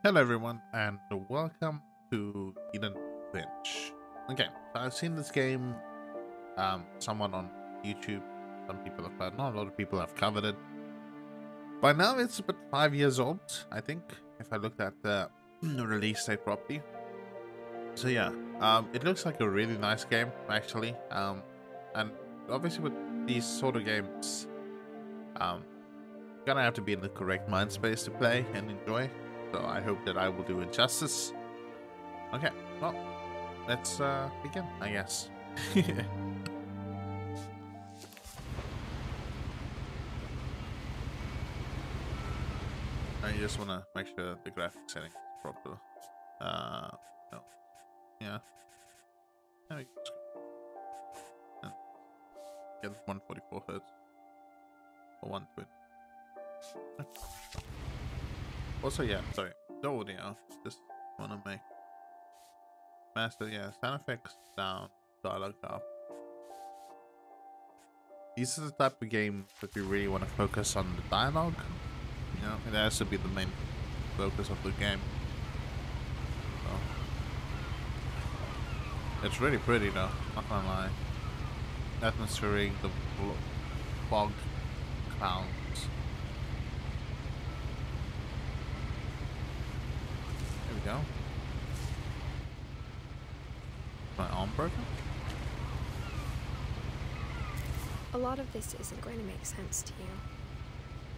Hello everyone and welcome to Edith Finch. Okay, so I've seen this game somewhat on YouTube. Some people have played, not a lot of people have covered it. By now it's about 5 years old, I think, if I looked at the release date properly. So yeah, it looks like a really nice game actually. And obviously with these sort of games, gonna have to be in the correct mind space to play and enjoy. So I hope that I will do it justice. Okay, well, let's begin, I guess. I just want to make sure the graphic setting is proper. No. Yeah. No, you just get 144 hertz or 120. Also, yeah, sorry, the audio. Just want to make master, yeah, sound effects down, dialogue up. This is the type of game that you really want to focus on the dialogue. You know, it has to be the main focus of the game. So, it's really pretty though, not gonna lie. Atmospheric, the fog clouds. There we go. My arm broken? A lot of this isn't going to make sense to you,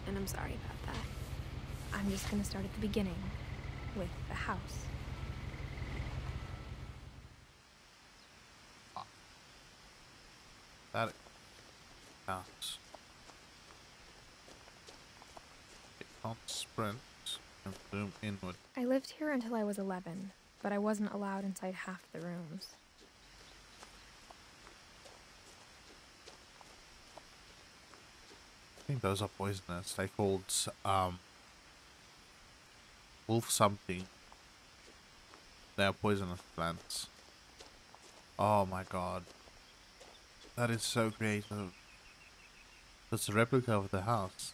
and I'm sorry about that. I'm just going to start at the beginning, with the house. That counts. It can't sprint and zoom inward. I lived here until I was 11, but I wasn't allowed inside half the rooms. I think those are poisonous. They called wolf something. They are poisonous plants. Oh my god. That is so creative. That's a replica of the house.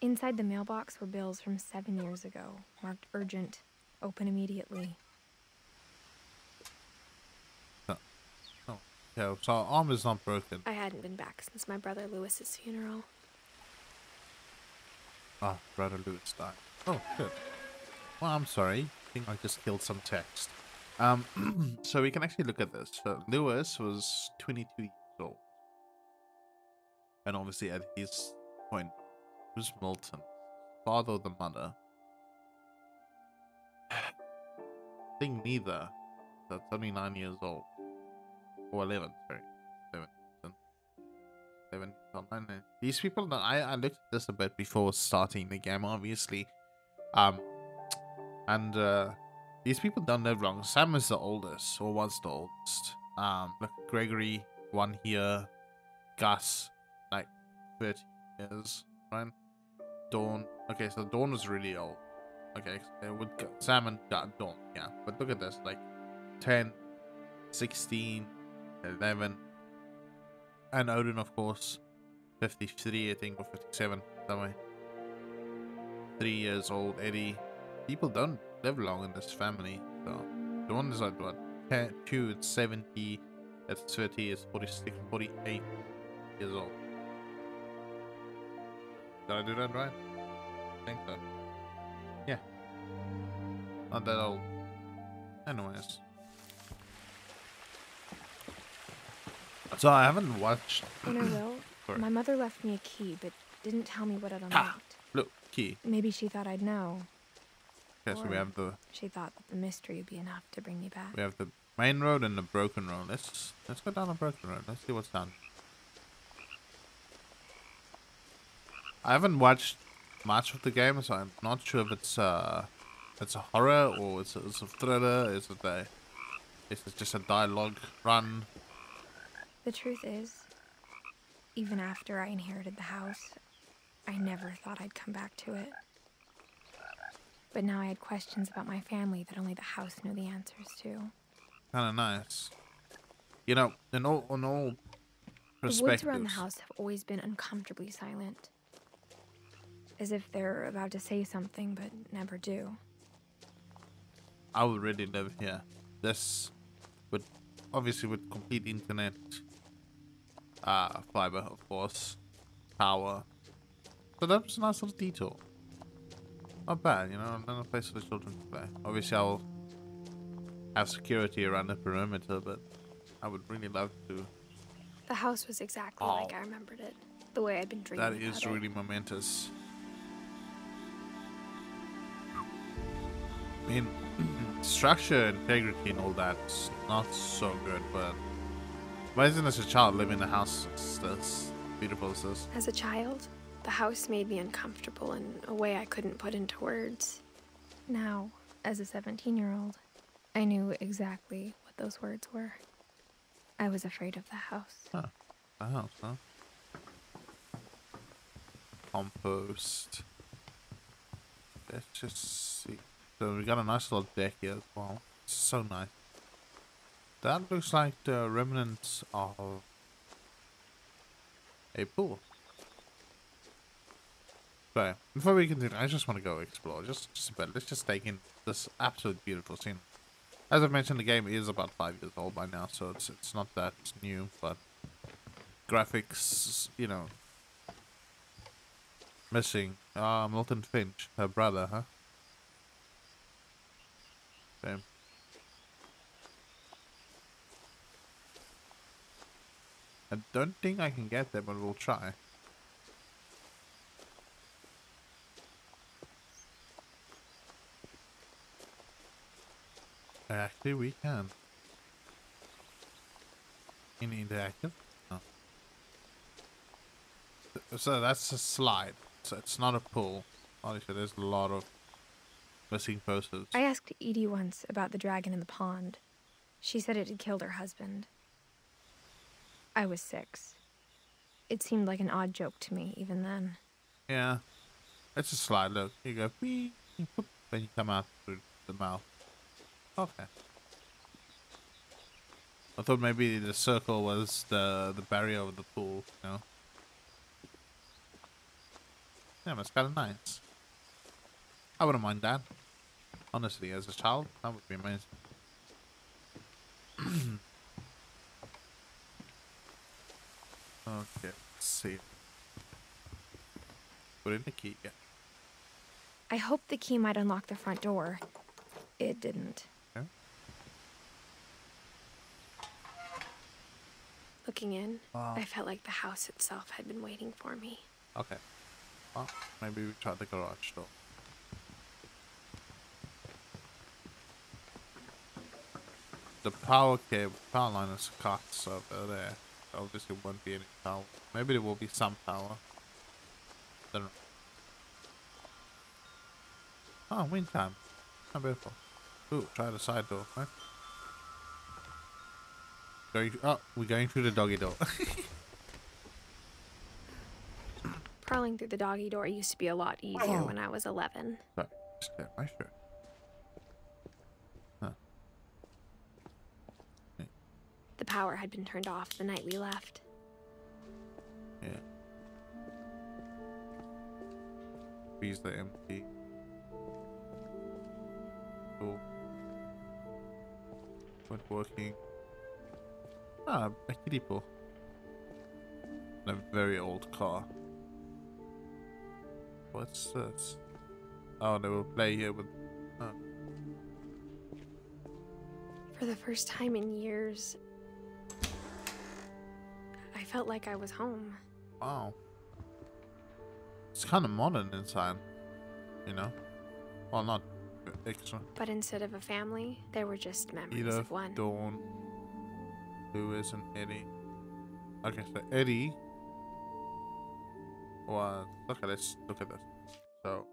Inside the mailbox were bills from 7 years ago, marked urgent, open immediately. Oh, yeah, so our arm is not broken. I hadn't been back since my brother Lewis's funeral. Ah, brother Lewis died. Oh, good. Well, I'm sorry. I think I just killed some text. So we can actually look at this. So Lewis was 22 years old. And obviously at his point, who's Milton? Father or the mother? I think neither. That's only 9 years old. Or 11, sorry. 11, 9. These people, I looked at this a bit before starting the game, obviously. These people don't live long. Sam is the oldest, or was the oldest. Look, Gregory, 1 here. Gus, like 30 years, right? Dawn. Okay, so Dawn was really old. Okay, Sam and Dawn, yeah. But look at this, like 10, 16, 11. And Odin, of course, 53, I think, or 57, somewhere. 3 years old. Eddie. People don't live long in this family. So the one is like what? 2, it's 70, it's 30, it's 46, 48 years old. Did I do that right? I think so. Yeah. Not that old. Anyways. So I haven't watched. In her will, Sorry. my mother left me a key, but didn't tell me what it unlocked. Look, key. Maybe she thought I'd know. Okay, so we have the She thought that the mystery would be enough to bring me back. we have the main road and the broken road. Let's go down the broken road. Let's see what's down. I haven't watched much of the game, so I'm not sure if it's a horror or it's a thriller. Is it just a dialogue run? The truth is, even after I inherited the house, I never thought I'd come back to it. But now I had questions about my family that only the house knew the answers to. Kind of nice. You know, in all perspectives. The woods around the house have always been uncomfortably silent. as if they're about to say something but never do. I would really live here. This would obviously with complete internet, fiber of course, power. So that was a nice little detour. Not bad, you know, another place for the children to play. Obviously I'll have security around the perimeter, but I would really love to. The house was exactly like I remembered it, the way I'd been dreaming That about is it. really momentous. I mean, structure, integrity, and all that's not so good, but imagine as a child living in a house that's beautiful as this. As a child, the house made me uncomfortable in a way I couldn't put into words. Now, as a 17-year-old, I knew exactly what those words were. I was afraid of the house. Huh. The house, huh? Compost. Let's just see. So we got a nice little deck here as well. It's so nice. That looks like the remnants of a pool. So, before we continue, I just want to go explore just a bit. Let's just take in this absolute beautiful scene. As I mentioned, the game is about 5 years old by now, so it's not that new, but graphics, you know, missing. Milton Finch, her brother, huh? Same. I don't think I can get there, but we'll try. Actually, we can. Any interactive? No. So that's a slide. So it's not a pool. Obviously, there's a lot of missing posters. I asked Edie once about the dragon in the pond. She said it had killed her husband. I was 6. It seemed like an odd joke to me, even then. Yeah. It's a slide. Look, you go, wee, whoop, then you come out through the mouth. Okay. I thought maybe the circle was the barrier of the pool, you know? Yeah, that's kind of nice. I wouldn't mind that. Honestly, as a child, that would be amazing. Okay, let's see. Put in the key, yeah. I hoped the key might unlock the front door. It didn't. Okay. Looking in, I felt like the house itself had been waiting for me. Okay. Well, maybe we try the garage door. The power line is cut over there. Obviously won't be any power. Maybe there will be some power. Don't know. Oh, wind time. How beautiful. Ooh, try the side door, right? We're going through the doggy door. Crawling through the doggy door used to be a lot easier when I was 11. Sorry, just clear my shirt. Huh. Yeah. The power had been turned off the night we left. Yeah. Freeze the empty. Cool. Not working. Ah, a kiddie pool. And a very old car. What's this? Oh, they will play here with. Oh. For the first time in years, I felt like I was home. Wow. It's kind of modern inside, you know? Well, not extra. But instead of a family, there were just memories Edith, of one. Dawn, Lewis, and Eddie. Okay, so Eddie was. Look at this. Look at this. So,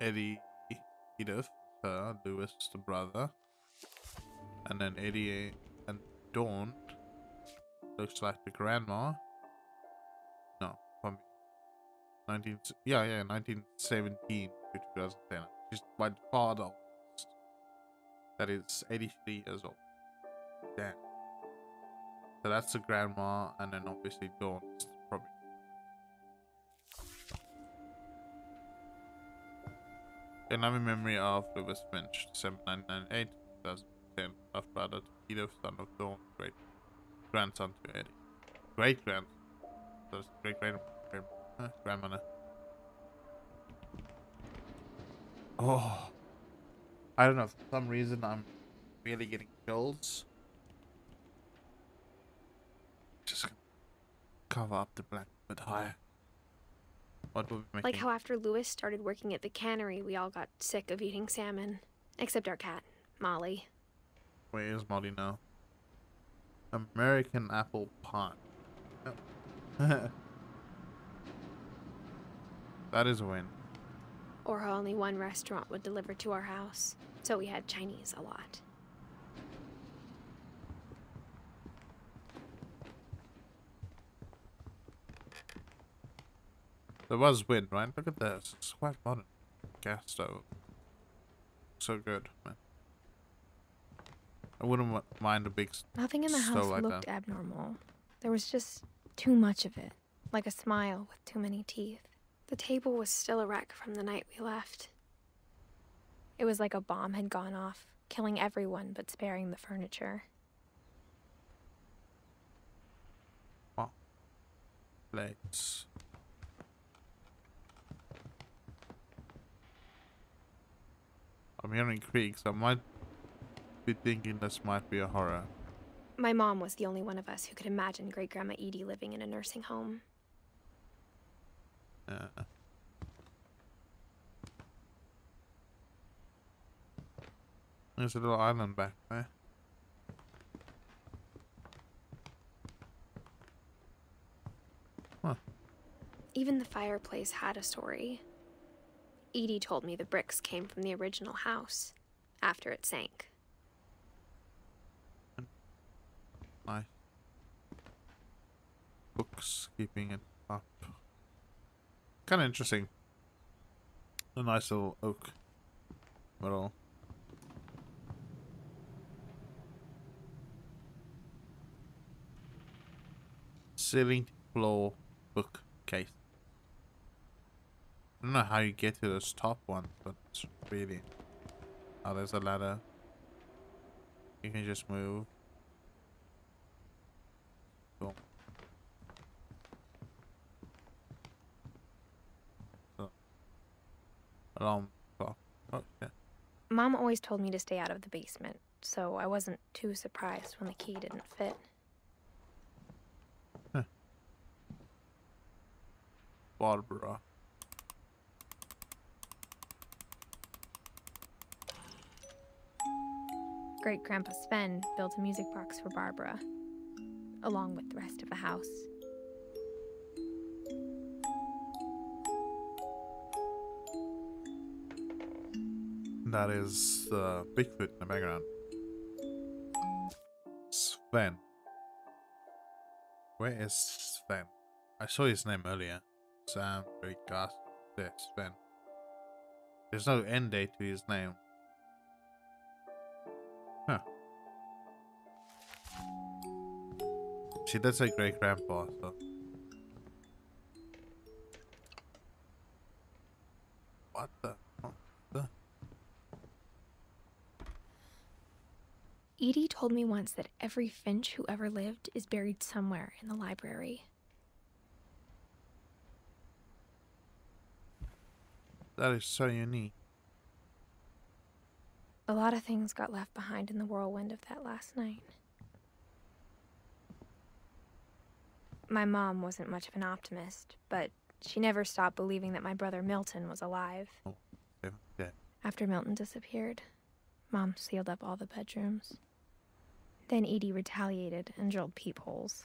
Eddie, Edith, her, Lewis, the brother. And then Eddie and Dawn looks like the grandma. No, from 1917 to 2010. She's by far the oldest. That is 83 years old. Damn. So that's the grandma, and then obviously Dawn is probably. In loving memory of Edith Finch, 7998, 2010, of brother to Edith, son of Dawn, great grandson to Eddie. Great grandson. That's great grandmother. Oh, I don't know. For some reason, I'm really getting chills. Just cover up the blanket a bit higher. What will be making? Like how after Lewis started working at the cannery, we all got sick of eating salmon. Except our cat, Molly. Where is Molly now? American apple pie. Oh. That is a win. Or how only one restaurant would deliver to our house, so we had Chinese a lot. There was wind, right? Look at this. It's quite modern. Gas stove. So good, man. I wouldn't mind a big Nothing in the stove house like looked that. abnormal. There was just too much of it, like a smile with too many teeth. The table was still a wreck from the night we left. It was like a bomb had gone off, killing everyone but sparing the furniture. Wow. Plates. I'm hearing creaks. I might be thinking this might be a horror. My mom was the only one of us who could imagine Great-Grandma Edie living in a nursing home. There's a little island back there. Huh. Even the fireplace had a story. Edie told me the bricks came from the original house, after it sank. Nice. Books keeping it up. Kind of interesting. A nice little oak. Little. Ceiling to floor bookcase. I don't know how you get to those top ones, but it's really. Oh, there's a ladder. You can just move. Cool. So, alarm clock. Oh, yeah. Mom always told me to stay out of the basement, so I wasn't too surprised when the key didn't fit. Barbara. Great-Grandpa Sven built a music box for Barbara, along with the rest of the house. That is the Bigfoot in the background. Sven. Where is Sven? I saw his name earlier. Sam, very gas. There, Sven. There's no end date to his name. Huh. See, that's a great grandpa, so. What the? Edie told me once that every Finch who ever lived is buried somewhere in the library. That is so unique. A lot of things got left behind in the whirlwind of that last night. My mom wasn't much of an optimist, but she never stopped believing that my brother Milton was alive. Oh, yeah. After Milton disappeared, Mom sealed up all the bedrooms. Then Edie retaliated and drilled peepholes.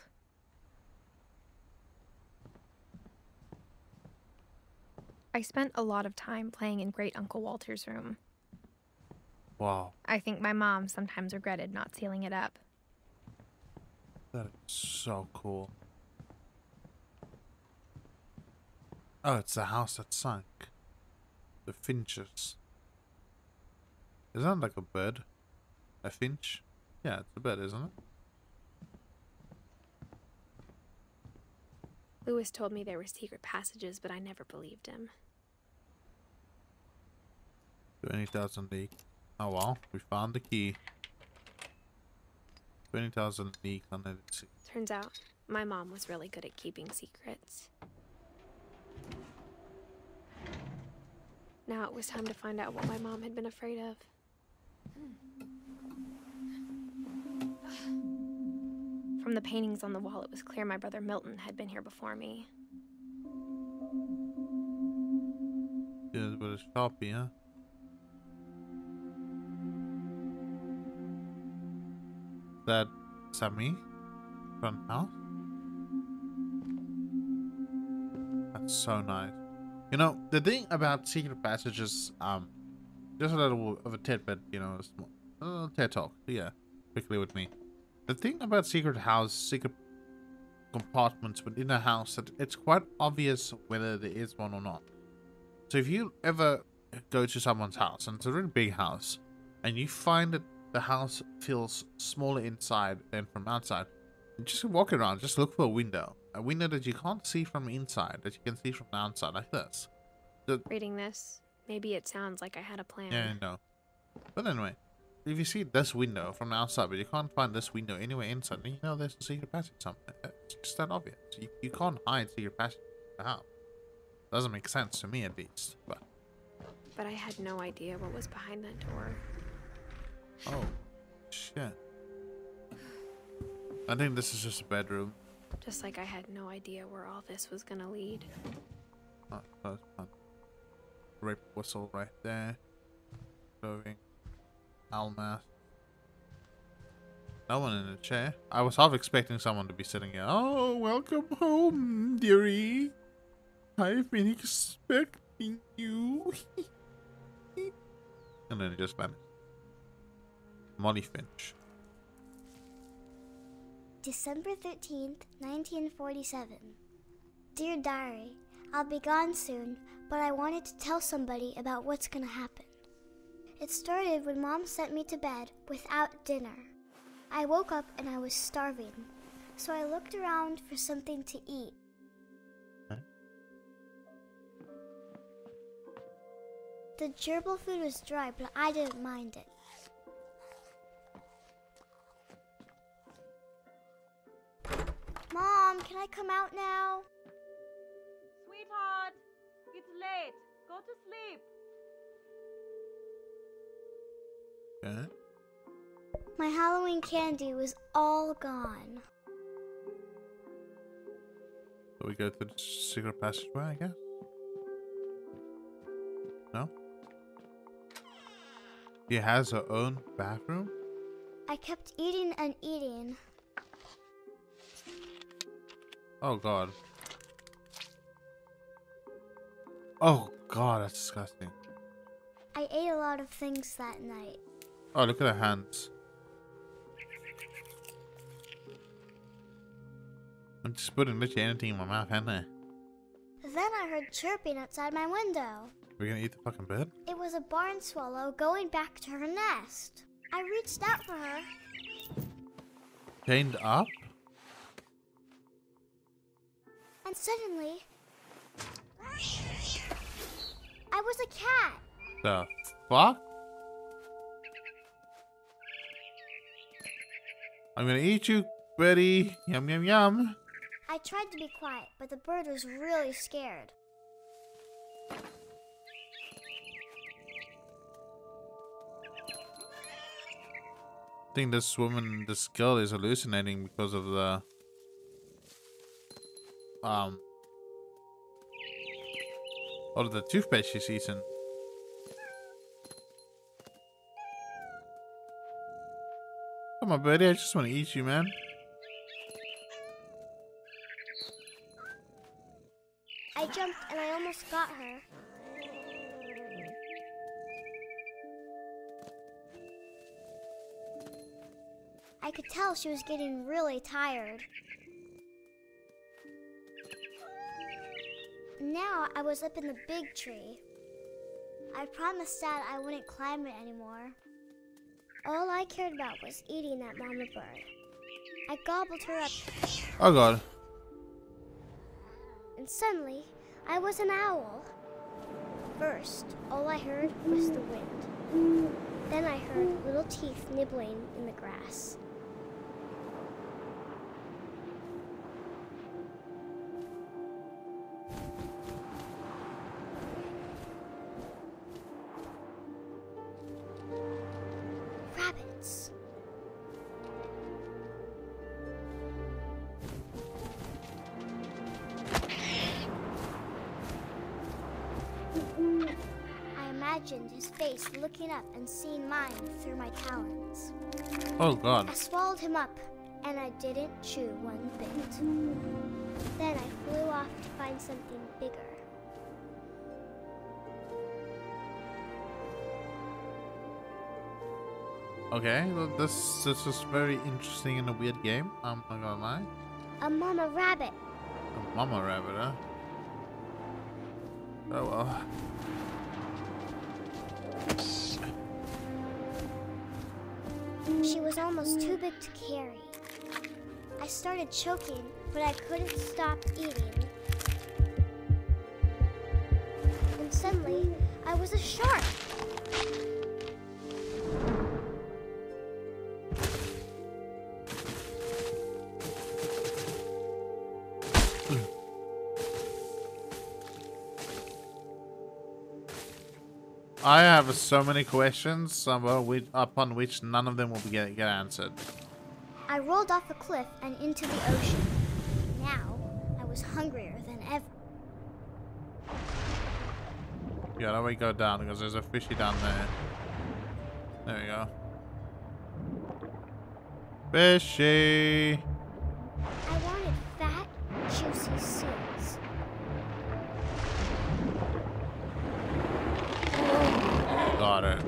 I spent a lot of time playing in Great Uncle Walter's room. Wow. I think my mom sometimes regretted not sealing it up. That is so cool. Oh, it's the house that sunk. The Finches. Isn't that like a bird? A finch? Yeah, it's a bird, isn't it? Lewis told me there were secret passages, but I never believed him. 20,000 leak. Oh well, we found the key. 20,000 leak on it. Turns out, my mom was really good at keeping secrets. Now it was time to find out what my mom had been afraid of. From the paintings on the wall, it was clear my brother Milton had been here before me. Yeah, but it's Sharpie, huh? Is that me? Front house? That's so nice. You know, the thing about secret passages, just a little of a tidbit, you know, TED talk, yeah, quickly with me. The thing about secret compartments within a house, that it's quite obvious whether there is one or not. So if you ever go to someone's house, and it's a really big house, and you find that the house feels smaller inside than from outside, just walk around, just look for a window that you can't see from inside, that you can see from the outside, like this. Reading this, maybe it sounds like I had a plan. Yeah, I know. But anyway, if you see this window from the outside, but you can't find this window anywhere inside, then you know there's a secret passage somewhere. It's just that obvious. You can't hide secret passage in the house. Doesn't make sense to me, at least. But I had no idea what was behind that door. Oh, shit. I think this is just a bedroom. Just like I had no idea where all this was gonna lead. Oh, that's fun. Rape whistle right there. Clothing. Owl mask. No one in a chair. I was half expecting someone to be sitting here. Oh, welcome home, dearie. I've been expecting you. And then it just vanished. Molly Finch. December 13th, 1947. Dear Diary, I'll be gone soon, but I wanted to tell somebody about what's gonna happen. It started when Mom sent me to bed without dinner. I woke up and I was starving, so I looked around for something to eat. Huh? The gerbil food was dry, but I didn't mind it. Mom, can I come out now? Sweetheart, it's late. Go to sleep. Okay. My Halloween candy was all gone. So we go to the secret passageway, I guess? No? She has her own bathroom? I kept eating and eating. Oh god. Oh god, that's disgusting. I ate a lot of things that night. Oh, look at her hands. I'm just putting literally anything in my mouth, hadn't I? Then I heard chirping outside my window. We're gonna eat the fucking bird? It was a barn swallow going back to her nest. I reached out for her. Chained up? And suddenly, I was a cat. The fuck? I'm gonna eat you, Betty. Yum, yum, yum. I tried to be quiet, but the bird was really scared. I think this girl is hallucinating because of the all of the toothpaste she's eaten. Come on, buddy, I just want to eat you, man. I jumped and I almost got her. I could tell she was getting really tired. Now I was up in the big tree. I promised Dad I wouldn't climb it anymore. All I cared about was eating that mama bird. I gobbled her up. Oh god. And suddenly, I was an owl. First, all I heard was the wind. Then I heard little teeth nibbling in the grass. Rabbits. I imagined his face looking up and seeing mine through my talons. Oh god. I swallowed him up, and I didn't chew one bit. Then I flew off to find something bigger. Okay, well, this is very interesting and a weird game. I'm not gonna lie. A mama rabbit. A mama rabbit, huh? Oh well. She was almost too big to carry. I started choking, but I couldn't stop eating. And suddenly, I was a shark. I have so many questions upon which none of them will get answered. I rolled off a cliff and into the ocean. Now, I was hungrier than ever. Yeah, let me go down because there's a fishy down there. There we go. Fishy! I wanted fat, juicy seals. Got it.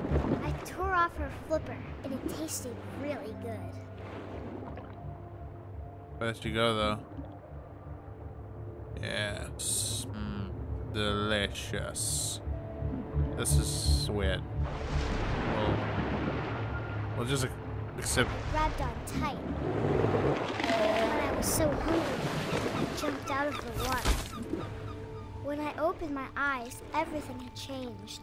I tore off her flipper, and it tasted really good. Where'd you go though? Yes. Delicious. This is weird. We'll just accept. Grabbed on tight. When I was so hungry, I jumped out of the water. When I opened my eyes, everything had changed.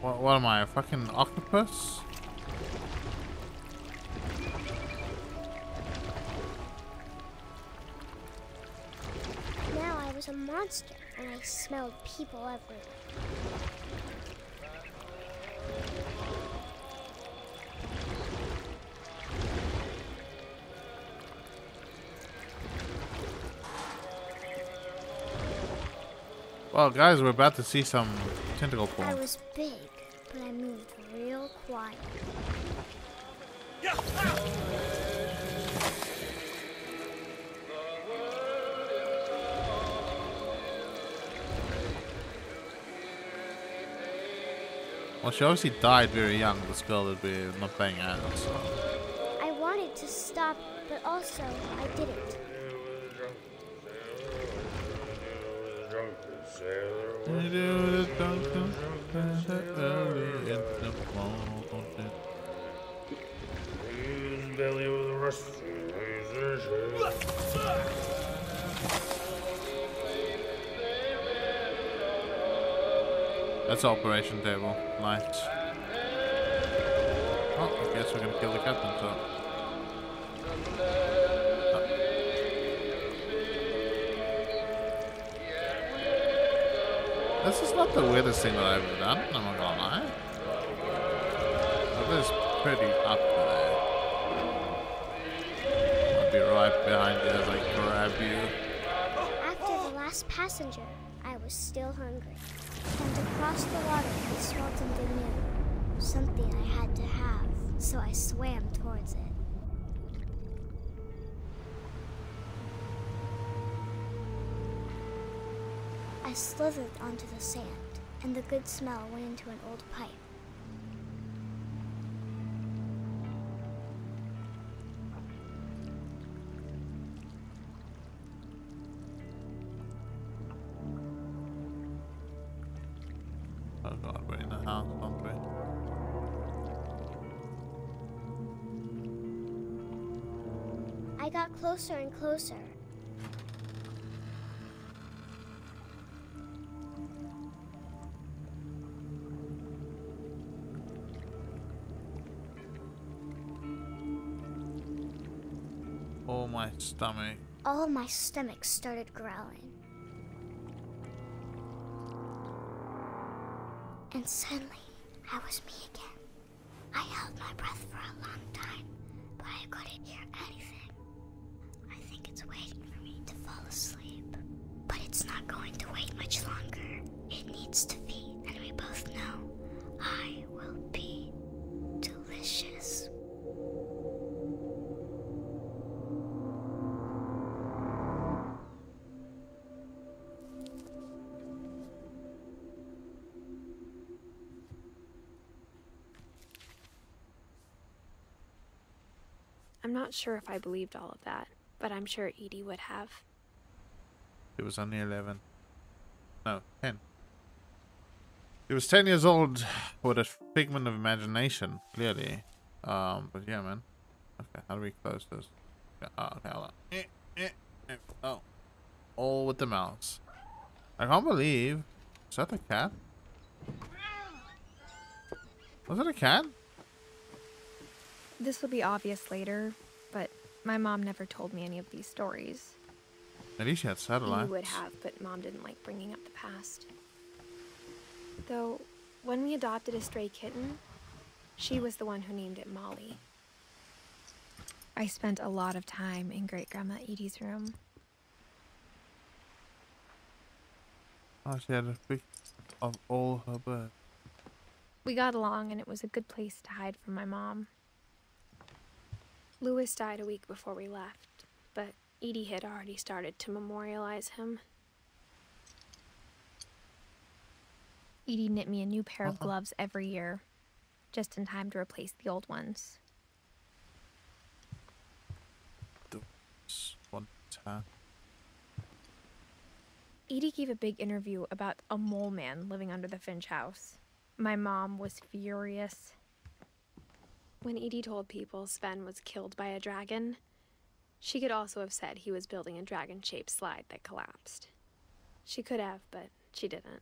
What am I, a fucking octopus? Now I was a monster, and I smelled people everywhere. Well, guys, we're about to see some tentacle porn. I was big, but I moved real quiet. Well, she obviously died very young, this girl that we're not playing as. So. I wanted to stop, but also I didn't. That's operation table. Nice. Oh, I guess we're gonna kill the captain, so. This is not the weirdest thing that I've ever done, I'm not gonna lie. That is pretty up there. I'll be right behind you as I grab you. After the last passenger, I was still hungry. And across the water, I smelled something new. Something I had to have, so I swam towards it. I slithered onto the sand, and the good smell went into an old pipe. Oh god, we're in the house, aren't we? I got closer and closer. my stomach. All my stomach started growling. And suddenly, I was me again. I held my breath for a long time, but I couldn't hear anything. I think it's waiting for me to fall asleep. But it's not going to wait much longer. It needs to feed, and we both know I will be delicious. I'm not sure if I believed all of that, but I'm sure Edie would have. He was only 11. No, 10. He was 10 years old with a figment of imagination, clearly. But yeah, man. Okay, how do we close this? Yeah, okay, hold on. Oh. All with the mouse. I can't believe. Is that a cat? Was it a cat? This will be obvious later, but my mom never told me any of these stories. At least she had satellites. Edie would have, but Mom didn't like bringing up the past. Though, when we adopted a stray kitten, she was the one who named it Molly. I spent a lot of time in Great-Grandma Edie's room. Oh, she had a pic of all her birds. We got along, and it was a good place to hide from my mom. Louis died a week before we left, but Edie had already started to memorialize him. Edie knit me a new pair of gloves every year, just in time to replace the old ones. One time. Edie gave a big interview about a mole man living under the Finch house. My mom was furious. When Edie told people Sven was killed by a dragon, she could also have said he was building a dragon-shaped slide that collapsed. She could have, but she didn't.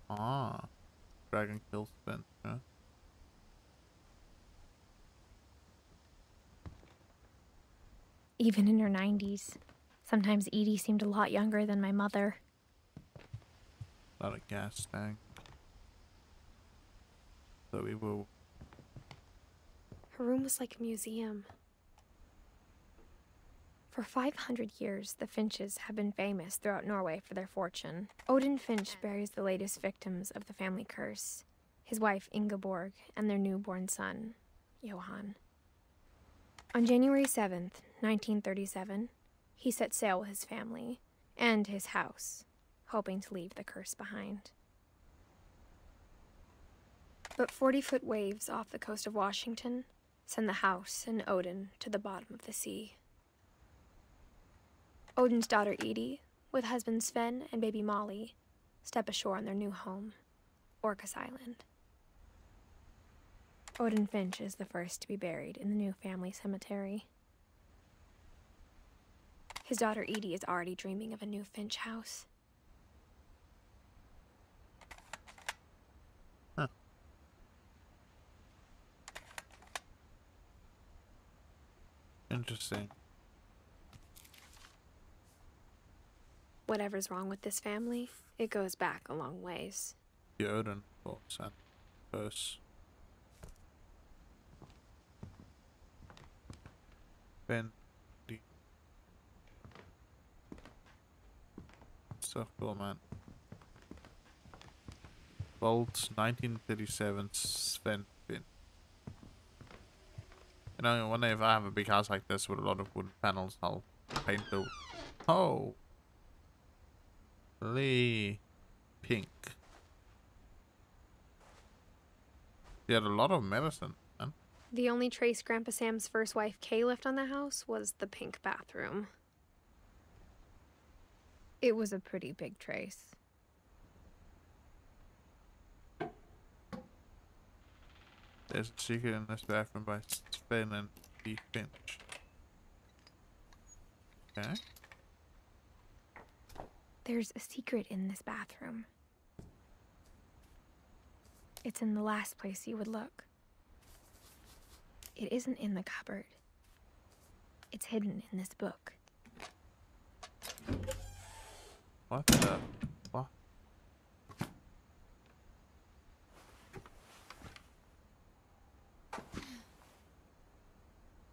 Ah. Dragon kills Finch, huh? Even in her 90s, sometimes Edie seemed a lot younger than my mother. A lot of gas tank. So we will. Her room was like a museum. For 500 years, the Finches have been famous throughout Norway for their fortune. Odin Finch buries the latest victims of the family curse, his wife Ingeborg and their newborn son, Johan. On January 7th, 1937, he set sail with his family and his house, hoping to leave the curse behind. But 40-foot waves off the coast of Washington send the house and Odin to the bottom of the sea. Odin's daughter Edie, with husband Sven and baby Molly, step ashore on their new home, Orcas Island. Odin Finch is the first to be buried in the new family cemetery. His daughter Edie is already dreaming of a new Finch house. Huh. Interesting. Whatever's wrong with this family, it goes back a long ways. The Odin thoughts and curse. Ben. So cool, man. Bolt 1937 Sven Finch. You know, one day if I have a big house like this with a lot of wooden panels, I'll paint the. Oh! Lee pink. He had a lot of medicine, man. The only trace Grandpa Sam's first wife Kay left on the house was the pink bathroom. It was a pretty big trace. There's a secret in this bathroom by Sven and Edith Finch. Okay. There's a secret in this bathroom. It's in the last place you would look. It isn't in the cupboard. It's hidden in this book. What the? What?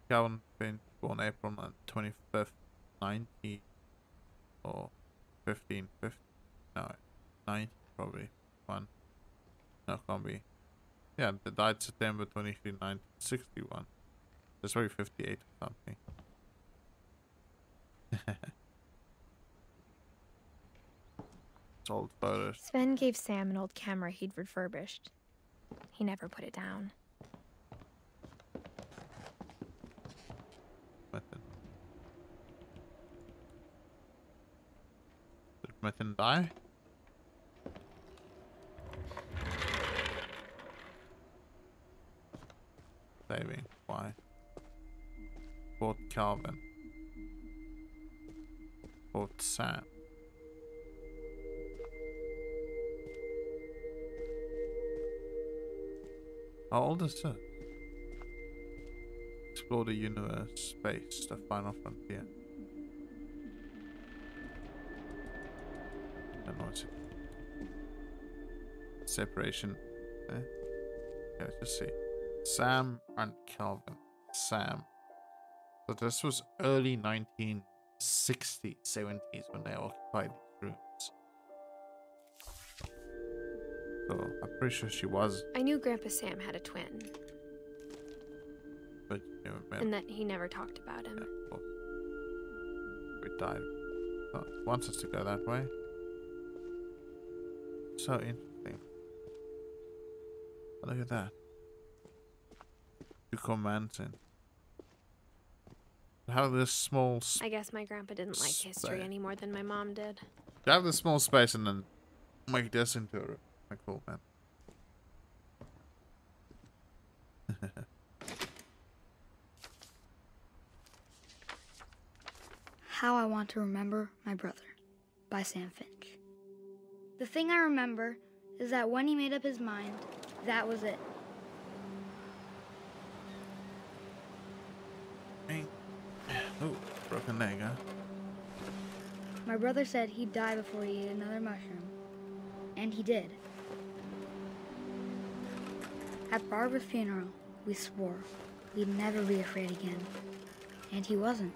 Calvin Finch, born April 25th, 90 or 15, 50, no, 90 probably. One. No, can't be. Yeah, they died September 23, 1961. That's probably 58 or something. It's old photos. Sven gave Sam an old camera he'd refurbished. He never put it down. Method. Did Method die? Saving. Why? Fort Calvin. Fort Sam. How old is this? Explore the universe, space, the final frontier. Don't know what's it. Separation. Okay, let's just see. Sam and Calvin. Sam. So this was early 1960s, 70s when they occupied these rooms. So I'm pretty sure she was. I knew Grandpa Sam had a twin, But you never met. and that he never talked about Yeah, him. of course. We died. So it wants us to go that way. So interesting. Look at that. Two commands in. Have this small I guess my grandpa didn't like history any more than my mom did. have this small space and then make this into a cool man. How I Want to Remember My Brother by Sam Finch. The thing I remember is that when he made up his mind, that was it. Oh, broken leg, huh? My brother said he'd die before he ate another mushroom. And he did. At Barbara's funeral, we swore we'd never be afraid again. And he wasn't.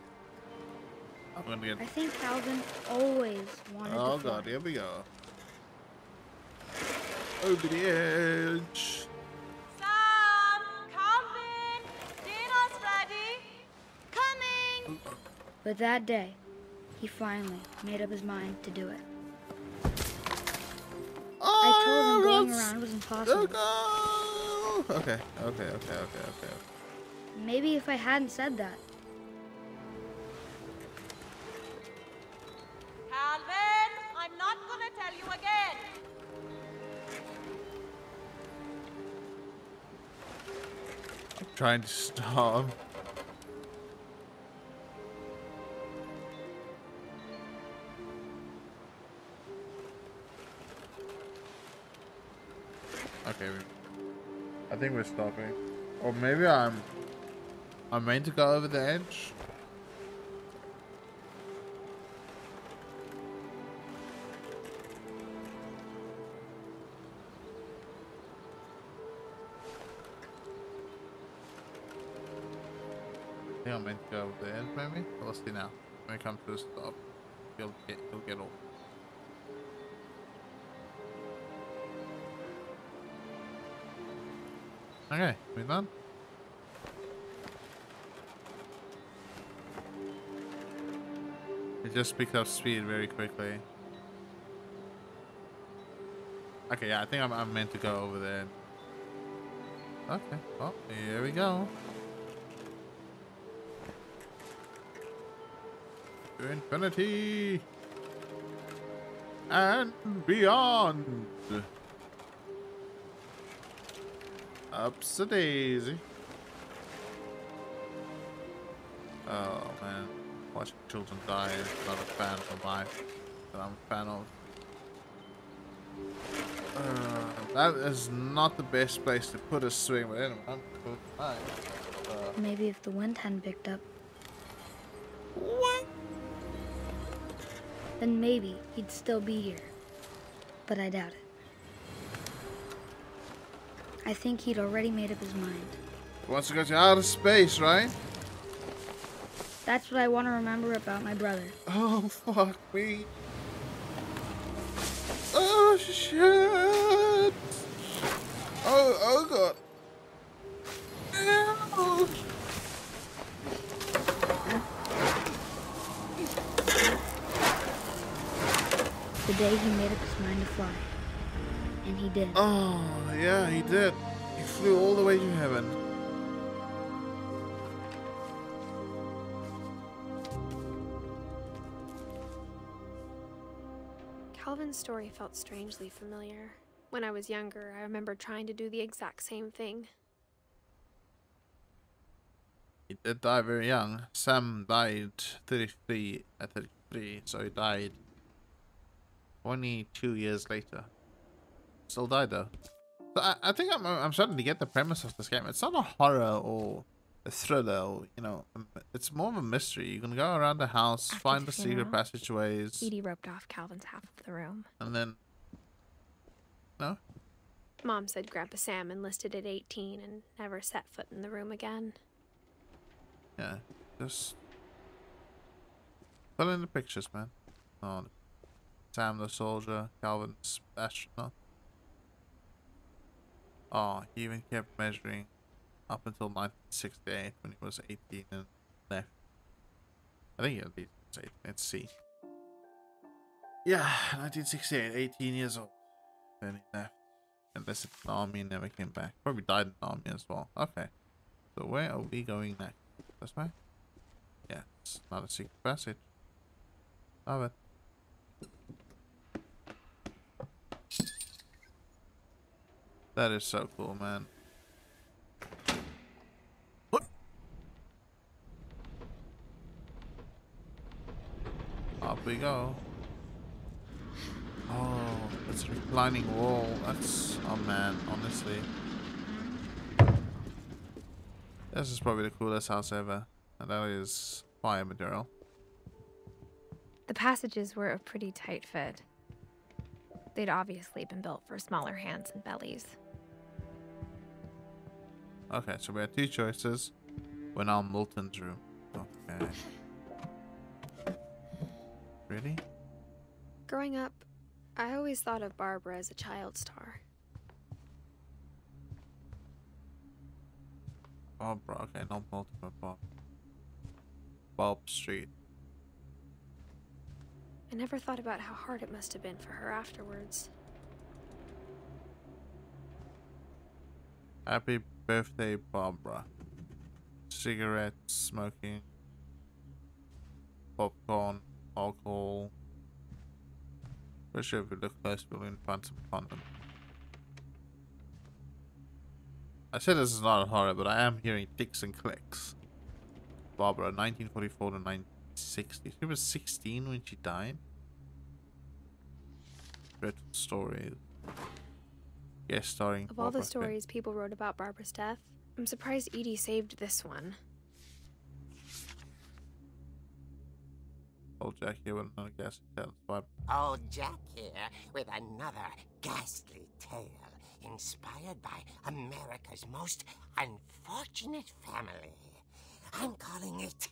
I'm gonna get. I think Calvin always wanted Oh to fly. god, here we go. Over the edge. Sam! Calvin! Dinner's ready! Coming! But that day, he finally made up his mind to do it. I told him going around was impossible. Okay. Maybe if I hadn't said that. Calvin! I'm not gonna tell you again! I'm trying to stop. Okay, I think we're stopping. Or maybe I'm meant to go over the edge. I think I'm meant to go over the edge, maybe? We'll see now. When we come to a stop, you'll get all. Okay, we done? It just picked up speed very quickly. Okay, yeah, I think I'm meant to go over there. Okay, well, here we go. To infinity and beyond. Ups a daisy. Oh man, watching children die is not a fan of mine. That I'm a fan of. That is not the best place to put a swing, but anyway, I'm fine. Maybe if the wind hadn't picked up, What? then maybe he'd still be here. But I doubt it. I think he'd already made up his mind. He wants to go to outer space, right? That's what I want to remember about my brother. Oh, fuck me. Oh, shit. Oh, God. Ew. The day he made up his mind to fly. And he did. Oh, yeah, he did. He flew all the way to heaven. Calvin's story felt strangely familiar. When I was younger, I remember trying to do the exact same thing. He did die very young. Sam died 33 at 33, so he died 22 years later. Still died though. So I think I'm starting to get the premise of this game. It's not a horror or a thriller, or, you know, it's more of a mystery. You can go around the house, After find the the secret funeral, passageways, Edie roped off Calvin's half of the room. and then no. Mom said Grandpa Sam enlisted at 18 and never set foot in the room again. Yeah, just fill in the pictures, man. Oh, Sam the soldier, Calvin the astronaut. Oh, he even kept measuring up until 1968 when he was 18 and left. I think at least it's 18. Let's see. Yeah, 1968, 18 years old. Then he left. Enlisted in the army and never came back. Probably died in the army as well. Okay. So where are we going next? This way? Yeah, it's not a secret passage. Love it. That is so cool, man. What? Up we go. Oh, it's a reclining wall. That's... oh man, honestly. This is probably the coolest house ever. And that is fire material. The passages were a pretty tight fit. They'd obviously been built for smaller hands and bellies. Okay, so we had two choices. We're now in Milton's room. Okay. Really? Growing up, I always thought of Barbara as a child star. Barbara, okay, not Milton, but Bob. Bob Street. I never thought about how hard it must have been for her afterwards. Happy birthday, Barbara. Cigarettes, smoking, popcorn, alcohol. For sure, if we look close, we'll find some condom. I said this is not a horror, but I am hearing ticks and clicks. Barbara, 1944 to 1960. She was 16 when she died. Dreadful stories. Guest starring Of all the Barbara stories people wrote about Barbara's death, I'm surprised Edie saved this one. Old Jack here with another ghastly tale. Old Jack here with another ghastly tale inspired by America's most unfortunate family. I'm calling it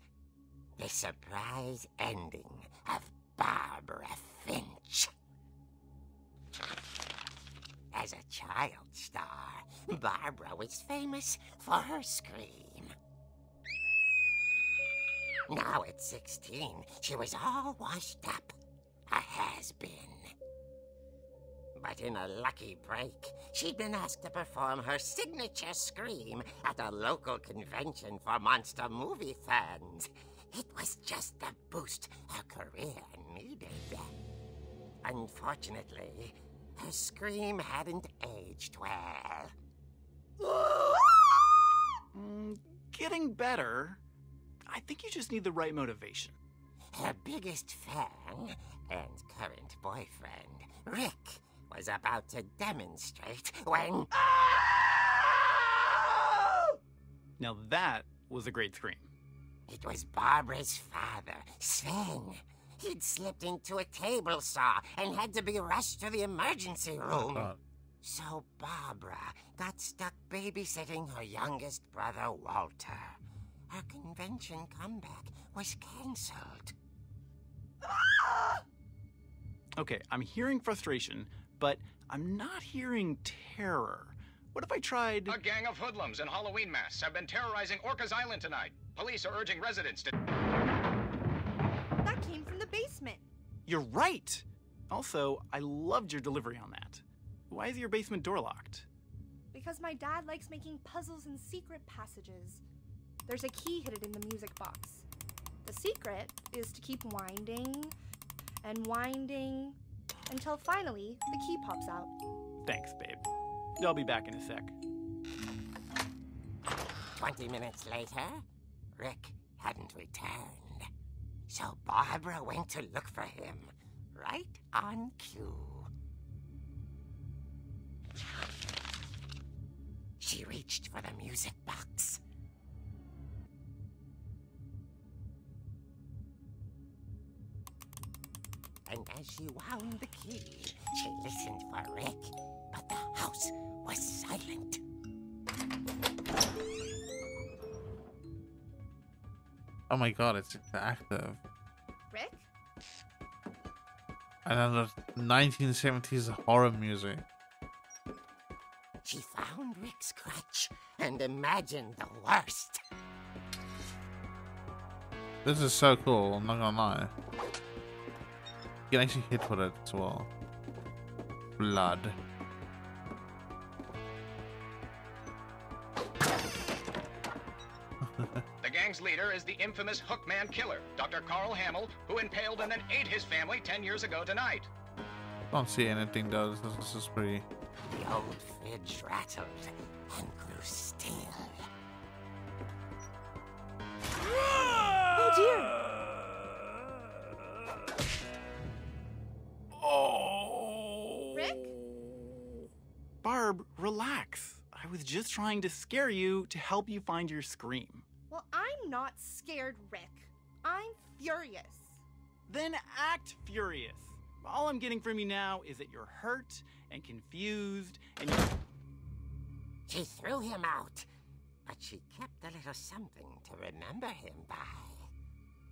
The Surprise Ending of Barbara Finch. As a child star, Barbara was famous for her scream. Now at 16, she was all washed up, a has-been. But in a lucky break, she'd been asked to perform her signature scream at a local convention for monster movie fans. It was just the boost her career needed. Unfortunately, her scream hadn't aged well. Getting better. I think you just need the right motivation. Her biggest fan and current boyfriend, Rick, was about to demonstrate when... Now that was a great scream. It was Barbara's father, Sven. He'd slipped into a table saw and had to be rushed to the emergency room. So Barbara got stuck babysitting her youngest brother, Walter. Her convention comeback was cancelled. Okay, I'm hearing frustration, but I'm not hearing terror. What if I tried... A gang of hoodlums in Halloween masks have been terrorizing Orcas Island tonight. Police are urging residents to... That came from the basement. You're right! Also, I loved your delivery on that. Why is your basement door locked? Because my dad likes making puzzles and secret passages. There's a key hidden in the music box. The secret is to keep winding and winding until finally the key pops out. Thanks, babe. I'll be back in a sec. 20 minutes later, Rick hadn't returned. So Barbara went to look for him, right on cue. She reached for the music box. And as she wound the key, she listened for Rick, but the house was silent. Oh my god, it's active. Rick? And then the 1970s horror music. She found Rick's crutch and imagined the worst. This is so cool, I'm not gonna lie. You can actually hit with it as well. Blood. The gang's leader is the infamous Hookman killer, Dr. Carl Hamill, who impaled and then ate his family 10 years ago tonight. Don't see anything though, this is pretty... The old fridge rattled and grew still. Oh dear! Oh! Rick? Barb, relax. I was just trying to scare you to help you find your scream. Well, I'm not scared, Rick. I'm furious. Then act furious. All I'm getting from you now is that you're hurt and confused and you're... She threw him out, but she kept a little something to remember him by.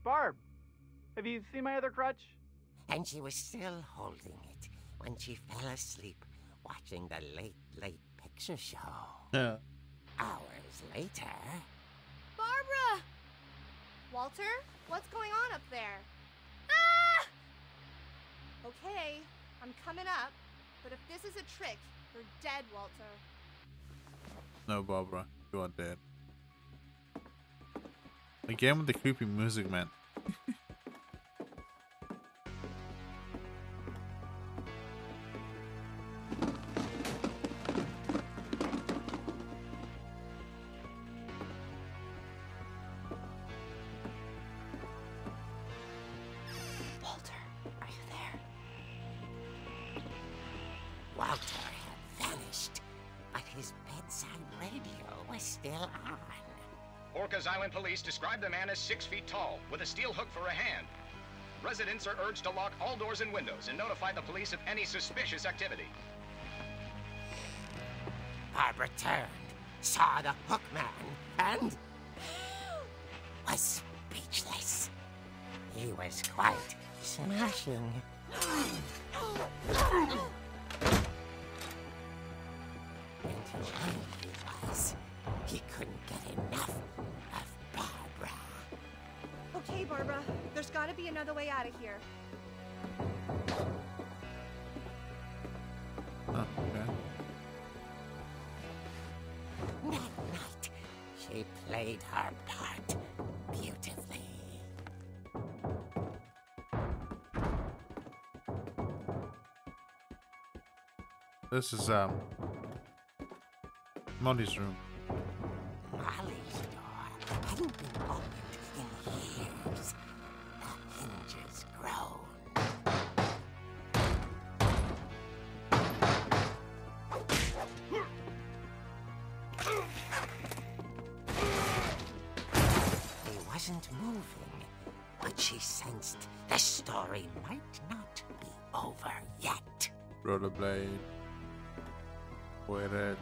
Barb, have you seen my other crutch? And she was still holding it when she fell asleep watching the late picture show. Yeah. Hours later... Barbara! Walter, what's going on up there? Ah! Okay, I'm coming up, but if this is a trick, you're dead, Walter. No, Barbara, you are dead. Again with the creepy music, man. Walter had vanished, but his bedside radio was still on. Orcas Island police describe the man as 6 feet tall, with a steel hook for a hand. Residents are urged to lock all doors and windows and notify the police of any suspicious activity. Barbara turned, saw the hook man, and was speechless. He was quite smashing. And he was. He couldn't get enough of Barbara. Okay, Barbara, there's gotta be another way out of here. Oh, okay. That night, she played her part beautifully. This is Molly's room. Molly's door hadn't been opened in years. The hinges groaned. wasn't moving, but she sensed the story might not be over yet. Rollerblade. With it.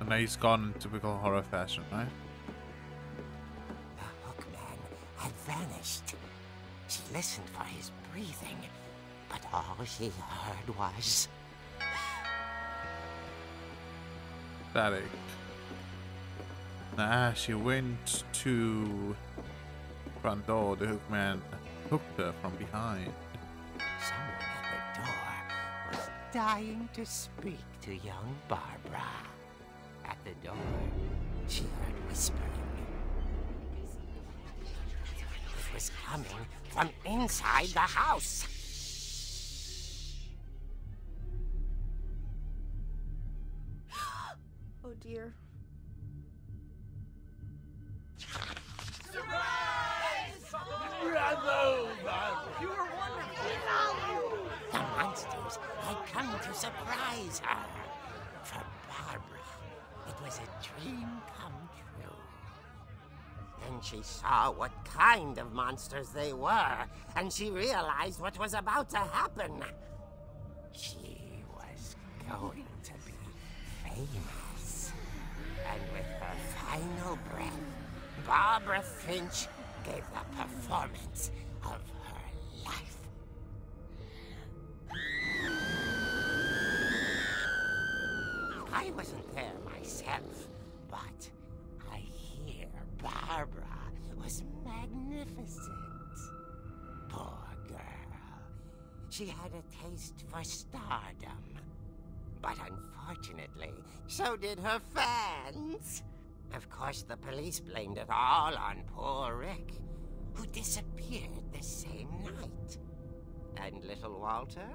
And now he's gone in typical horror fashion, right? The Hookman had vanished. She listened for his breathing, but all she heard was... Static. Nah, she went to front door. The Hookman hooked her from behind. Someone at the door was dying to speak to young Barbara. At the door, she heard whispering. It was coming from inside the house. Oh dear. The monsters had come to surprise her. For Barbara, it was a dream come true. Then she saw what kind of monsters they were, and she realized what was about to happen. She was going to be famous. And with her final breath, Barbara Finch gave the performance of her life. I wasn't there myself, but I hear Barbara was magnificent. Poor girl. She had a taste for stardom. But unfortunately, so did her fans. Of course, the police blamed it all on poor Rick, who disappeared the same night. And little Walter?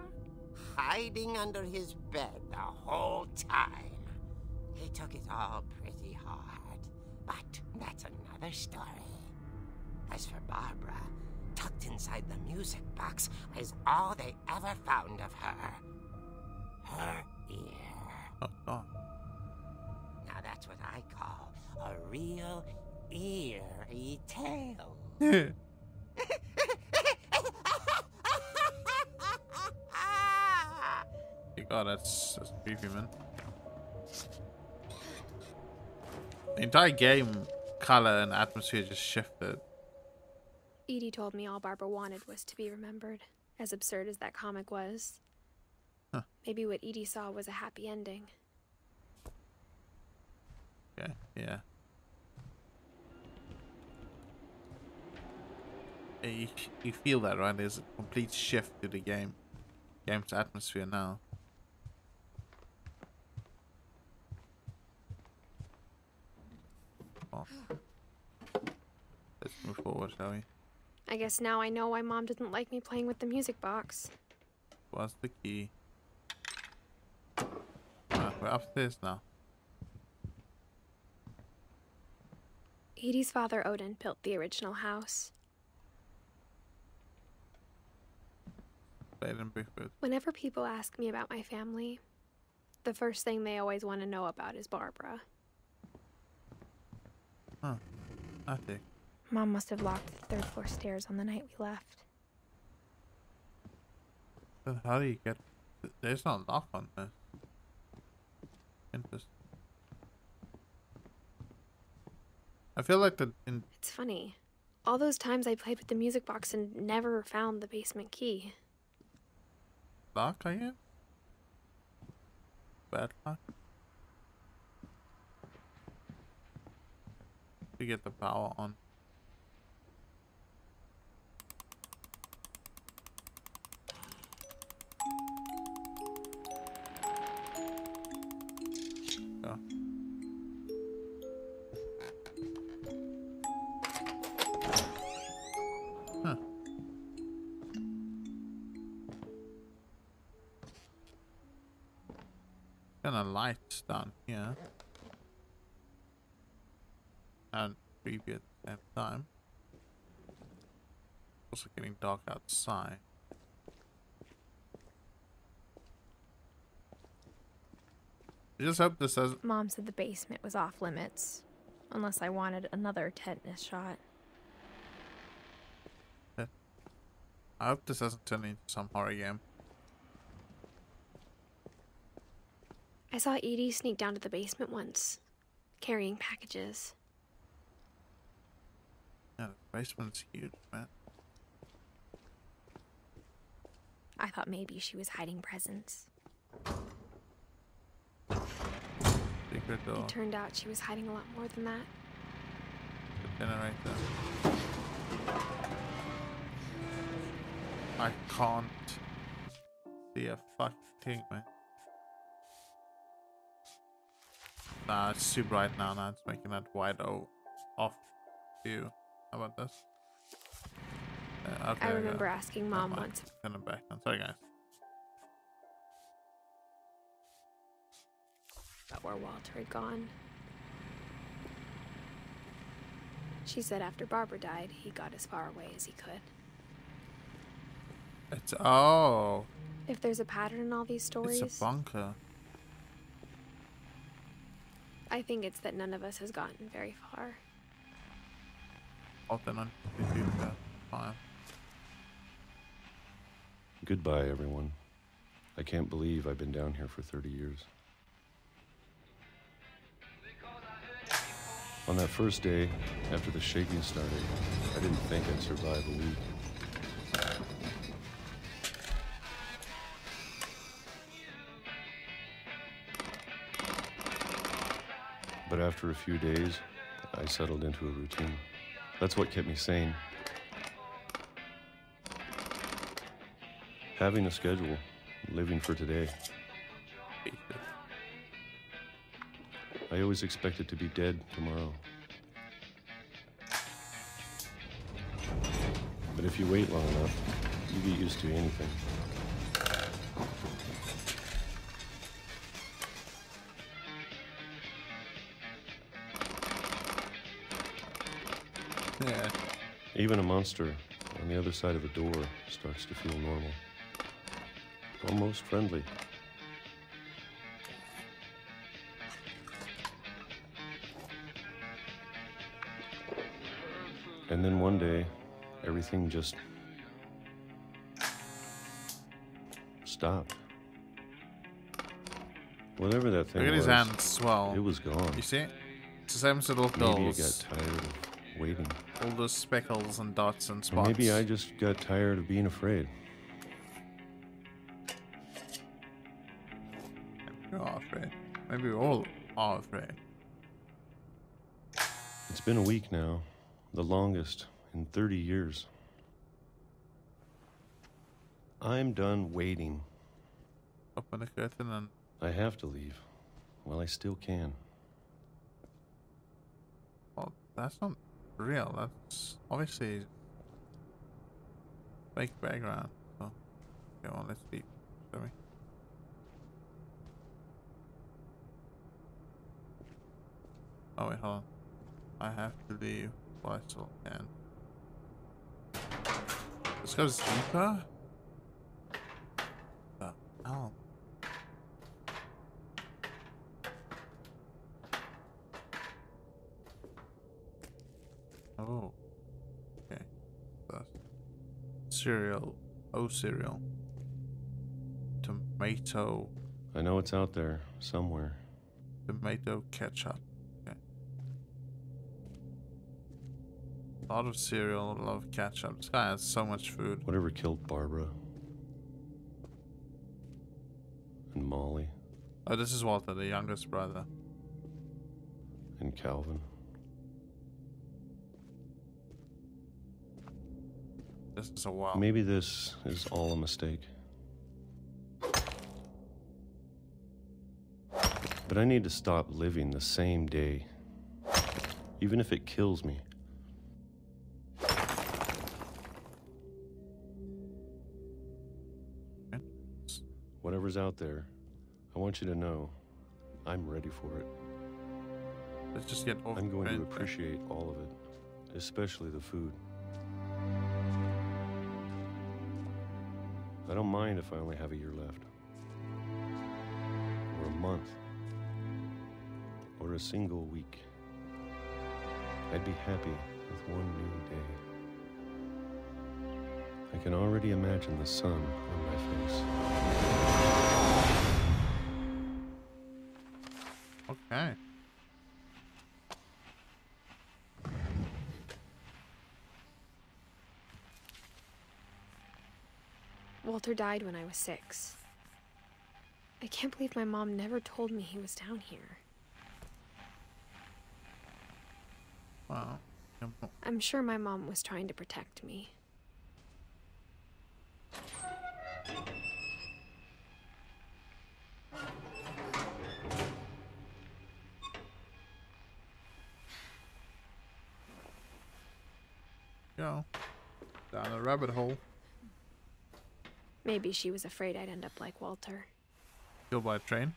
Hiding under his bed the whole time. He took it all pretty hard, but that's another story. As for Barbara, tucked inside the music box was all they ever found of her. Her ear. Oh. Now that's what I call a real eerie tale. God, that's creepy, man. The entire game color and atmosphere just shifted. Edie told me all Barbara wanted was to be remembered, as absurd as that comic was. Huh. Maybe what Edie saw was a happy ending. Okay, yeah. You feel that, right? There's a complete shift to the game's atmosphere now. Well, let's move forward, shall we? I guess now I know why Mom didn't like me playing with the music box. What's the key? We're upstairs now. Edie's father, Odin, built the original house. Played in Bigfoot. Whenever people ask me about my family, the first thing they always want to know about is Barbara. Huh. I think. Mom must have locked the third floor stairs on the night we left. Then how do you get... There's no lock on this. Interesting. I feel like It's funny. All those times I played with the music box and never found the basement key. Lock, I guess? Bad luck. To get the power on. Go. Huh. Kind of lights down here. And creepy at the same time. Also getting dark outside. I just hope this doesn't. Mom said the basement was off limits, unless I wanted another tetanus shot. I hope this doesn't turn into some horror game. I saw Edie sneak down to the basement once, carrying packages. Yeah, the basement's huge, man. I thought maybe she was hiding presents. Secret door. It turned out she was hiding a lot more than that. The generator. I can't see a fucking thing, man. Nah, it's too bright now. Now it's making that wide off view. How about this? Okay, I remember asking Mom Never mind. once. Turn it back. I'm sorry, guys. About where Walter had gone. She said after Barbara died, he got as far away as he could. It's If there's a pattern in all these stories, it's a bunker. I think it's that none of us has gotten very far. Oh, then on YouTube, fine. Goodbye, everyone. I can't believe I've been down here for 30 years. On that first day, after the shaking started, I didn't think I'd survive a week. But after a few days, I settled into a routine. That's what kept me sane. Having a schedule, living for today. I always expected to be dead tomorrow. But if you wait long enough, you get used to anything. Yeah. Even a monster on the other side of the door starts to feel normal. Almost friendly. And then one day, everything just stopped. Whatever that thing Look at his was, hands swell. it was gone. You see? It's the same as little Maybe it pills. got tired of waiting. All those speckles and dots and Or spots. maybe I just got tired of being afraid. You're all afraid. Maybe we all are afraid. It's been a week now, the longest in 30 years. I'm done waiting. Open the curtain and I have to leave. Well, I still can. well, that's not real. That's obviously fake background. So, okay, well, let's leave, shall we? Oh wait, hold on. I have to leave while I still can. This goes deeper? The hell? Oh. Okay. The cereal. Oh, cereal. Tomato. I know it's out there somewhere. Tomato ketchup. Okay. A lot of cereal, a lot of ketchup. This guy has so much food. Whatever killed Barbara. And Molly. Oh, this is Walter, the youngest brother. And Calvin. This is a wow. Maybe this is all a mistake. But I need to stop living the same day. Even if it kills me. Whatever's out there, I want you to know I'm ready for it. Let's just get off. I'm going to right? appreciate all of it, especially the food. I don't mind if I only have a year left. Or a month. for a single week. I'd be happy with one new day. I can already imagine the sun on my face. Okay. Walter died when I was 6. I can't believe my mom never told me he was down here. Wow. I'm sure my mom was trying to protect me. Go down a rabbit hole. Maybe she was afraid I'd end up like Walter. Killed by a train.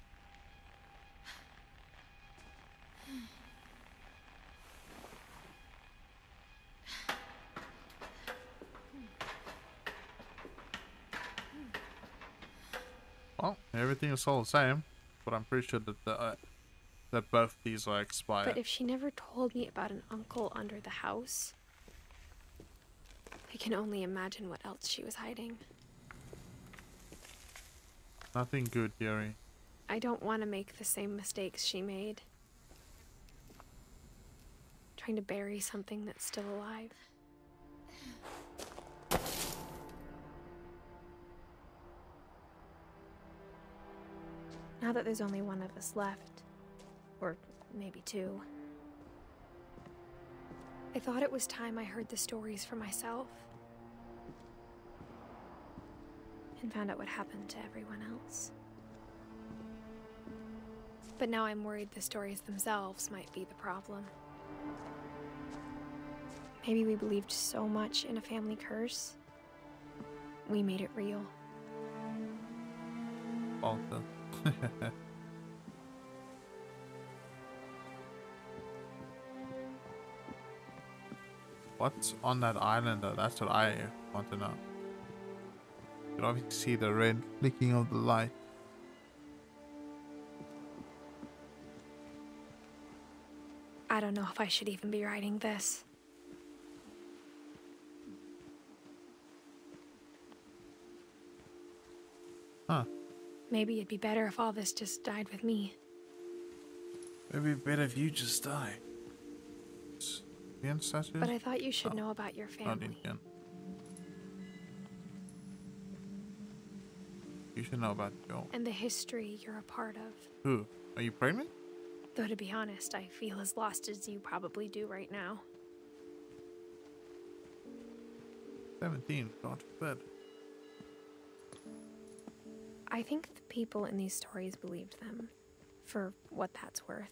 Well, everything is all the same, but I'm pretty sure that that both these are expired. But if she never told me about an uncle under the house, I can only imagine what else she was hiding. Nothing good, Gary. I don't want to make the same mistakes she made. Trying to bury something that's still alive. Now that there's only one of us left, or maybe 2, I thought it was time I heard the stories for myself and found out what happened to everyone else. But now I'm worried the stories themselves might be the problem. Maybe we believed so much in a family curse, we made it real. Walter. What's on that island though? That's what I want to know. You can obviously see the red flicking of the light. I don't know if I should even be writing this. Huh. Maybe it'd be better if all this just died with me. Maybe better if you just die. The ancestors? But I thought you should know about your Not family. Indian. You should know about your... And the history you're a part of. Who? Are you pregnant? Though to be honest, I feel as lost as you probably do right now. 17. Gone to bed. I think the people in these stories believed them, for what that's worth.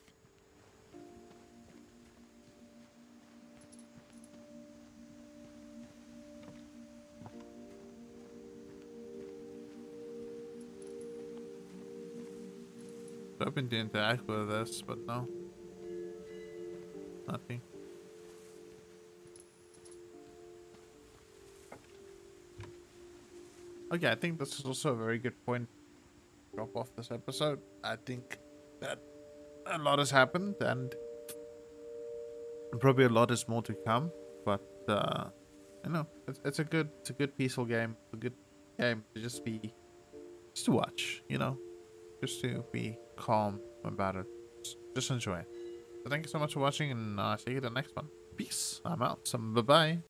Hoping to interact with this, but no. Nothing. Okay, I think this is also a very good point to drop off this episode. I think that a lot has happened and probably a lot is more to come, but you know, it's a good peaceful game, a good game to just to watch, you know, just to be calm about it, just enjoy it. So thank you so much for watching, and I'll see you in the next one. Peace. I'm out. So bye bye.